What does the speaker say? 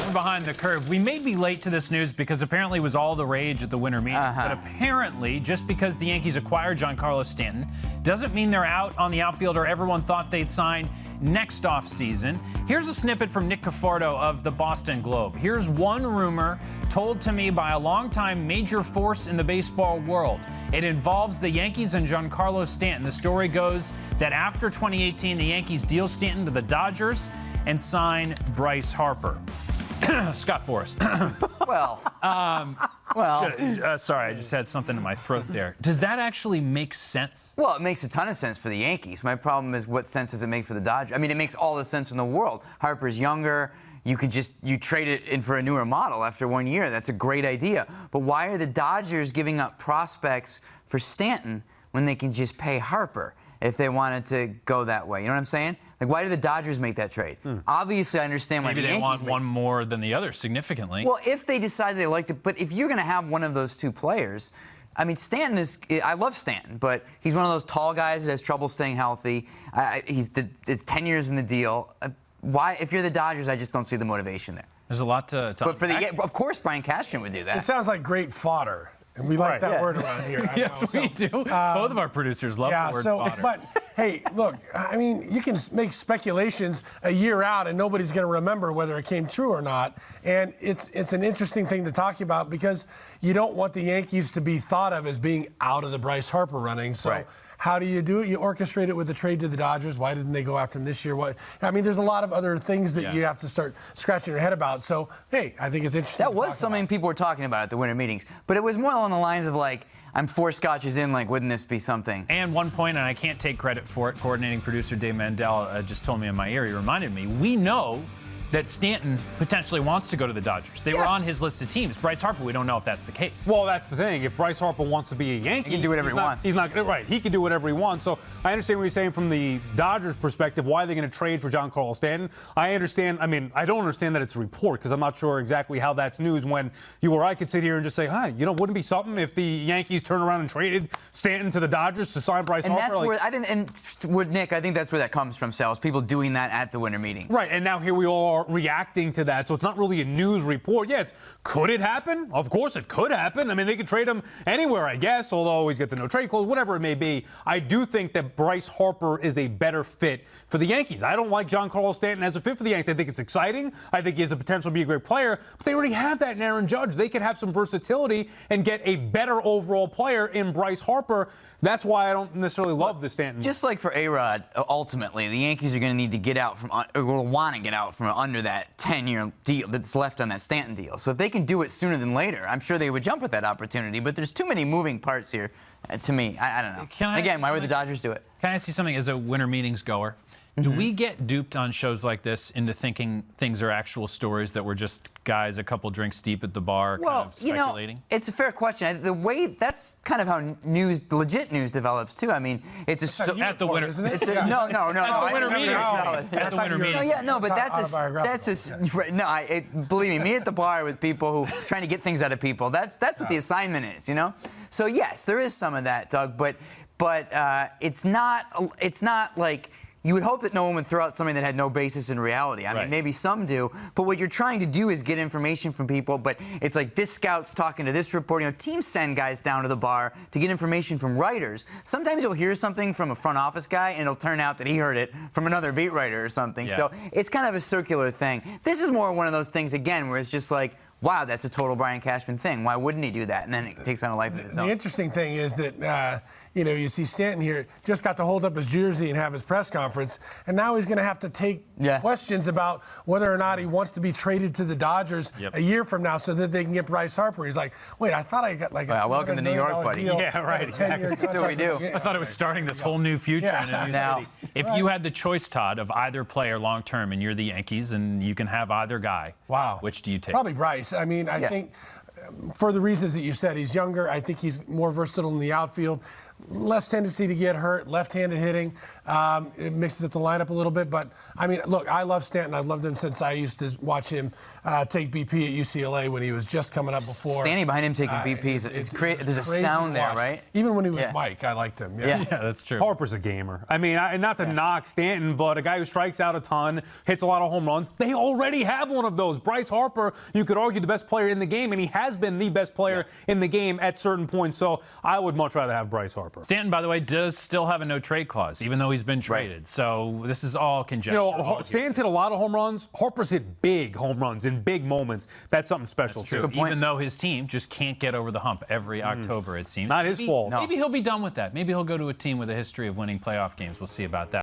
from behind the curve. We may be late to this news because apparently it was all the rage at the winter meetings. But apparently, just because the Yankees acquired Giancarlo Stanton doesn't mean they're out on the outfielder everyone thought they'd sign next offseason. Here's a snippet from Nick Cafardo of the Boston Globe. Here's one rumor told to me by a longtime major force in the baseball world. It involves the Yankees and Giancarlo Stanton. The story goes that after 2018, the Yankees deal Stanton to the Dodgers and sign Bryce Harper. Scott Boras. Sorry, I just had something in my throat there. Does that actually make sense? Well, it makes a ton of sense for the Yankees. My problem is, what sense does it make for the Dodgers? I mean, it makes all the sense in the world. Harper's younger. You trade it in for a newer model after 1 year. That's a great idea. But why are the Dodgers giving up prospects for Stanton when they can just pay Harper if they wanted to go that way? You know what I'm saying? Like, why do the Dodgers make that trade? Obviously, I understand why the Yankees want one more than the other significantly. Well, if they decide they liked it, but if you're going to have one of those two players, I mean, Stanton is. I love Stanton, but he's one of those tall guys that has trouble staying healthy. It's 10 years in the deal. Why, if you're the Dodgers, I just don't see the motivation there. There's a lot to But for of course, Brian Cashman would do that. It sounds like great fodder. And we like that word around here. Yes, we do. Both of our producers love the word fodder. But, hey, look, I mean, you can make speculations a year out, and nobody's going to remember whether it came true or not. And it's an interesting thing to talk about because you don't want the Yankees to be thought of as being out of the Bryce Harper running. So how do you do it? You orchestrate it with the trade to the Dodgers. Why didn't they go after him this year? I mean, there's a lot of other things that you have to start scratching your head about. So, hey, I think it's interesting. That was something people were talking about at the winter meetings. But it was more along the lines of, like, I'm 4 scotches in, like, wouldn't this be something? And one point, and I can't take credit for it, coordinating producer Dave Mandel just told me in my ear, he reminded me, we know that Stanton potentially wants to go to the Dodgers. They were on his list of teams. Bryce Harper, we don't know if that's the case. Well, that's the thing. If Bryce Harper wants to be a Yankee, he can do whatever he wants. He's not right. He can do whatever he wants. So I understand what you're saying from the Dodgers' perspective. Why they're going to trade for Giancarlo Stanton? I understand. I mean, I don't understand that it's a report because I'm not sure exactly how that's news. When you or I could sit here and just say, wouldn't it be something if the Yankees turned around and traded Stanton to the Dodgers to sign Bryce Harper? That's where Nick, I think that's where that comes from. Sales people doing that at the winter meeting. Right, and now here we all are reacting to that, so it's not really a news report. Could it happen? Of course it could happen. I mean, they could trade him anywhere, I guess, although he's got the no-trade clause, whatever it may be. I do think that Bryce Harper is a better fit for the Yankees. I don't like Giancarlo Stanton as a fit for the Yankees. I think it's exciting. I think he has the potential to be a great player, but they already have that in Aaron Judge. They could have some versatility and get a better overall player in Bryce Harper. That's why I don't necessarily love the Stanton. Just like for A-Rod, ultimately, the Yankees are going to need to get out from, or will want to get out from under that 10-year deal that's left on that Stanton deal. So if they can do it sooner than later, I'm sure they would jump at that opportunity. But there's too many moving parts here to me. I don't know. Again, why would the Dodgers do it? Can I ask you something as a winter meetings goer? Do we get duped on shows like this into thinking things are actual stories that were just guys a couple drinks deep at the bar kind of speculating? You know, it's a fair question. The way that's kind of how legit news developps too. I mean, it's at the winter, isn't it? No. At the winter meetings. At the winter meetings. No, but believe me at the bar with people who trying to get things out of people. That's what the assignment is, you know. So yes, there is some of that, Doug, but it's not like. You would hope that no one would throw out something that had no basis in reality. I mean, maybe some do, but what you're trying to do is get information from people, but it's like this scout's talking to this reporter. You know, teams send guys down to the bar to get information from writers. Sometimes you'll hear something from a front office guy, and it'll turn out that he heard it from another beat writer or something. So it's kind of a circular thing. This is more one of those things, again, where it's just like, wow, that's a total Brian Cashman thing. Why wouldn't he do that? And then it takes on a life of its own. The interesting thing is that, you see Stanton here just got to hold up his jersey and have his press conference, and now he's going to have to take questions about whether or not he wants to be traded to the Dodgers a year from now so that they can get Bryce Harper. He's like, wait, I thought I got like a welcome to New York, buddy. Yeah, right. Exactly. That's what we do. I thought it was starting this whole new future in a new city. If you had the choice, Todd, of either player long term, and you're the Yankees, and you can have either guy, which do you take? Probably Bryce. I mean, I think for the reasons that you said, he's younger. I think he's more versatile in the outfield. less tendency to get hurt, left-handed hitting. It mixes up the lineup a little bit. But, I mean, look, I love Stanton. I've loved him since I used to watch him take BP at UCLA when he was just coming up before. Standing behind him taking BPs, there's a sound there, right? Even when he was Mike, I liked him. Yeah, that's true. Harper's a gamer. I mean, not to knock Stanton, but a guy who strikes out a ton, hits a lot of home runs. They already have one of those. Bryce Harper, you could argue the best player in the game, and he has been the best player in the game at certain points. So I would much rather have Bryce Harper. Stanton, by the way, does still have a no-trade clause, even though he's been traded. Right. So this is all conjecture. You know, Stanton's hit a lot of home runs. Harper's hit big home runs in big moments. That's something special, too. Even though his team just can't get over the hump every October, it seems. Not his fault. Maybe he'll be done with that. Maybe he'll go to a team with a history of winning playoff games. We'll see about that.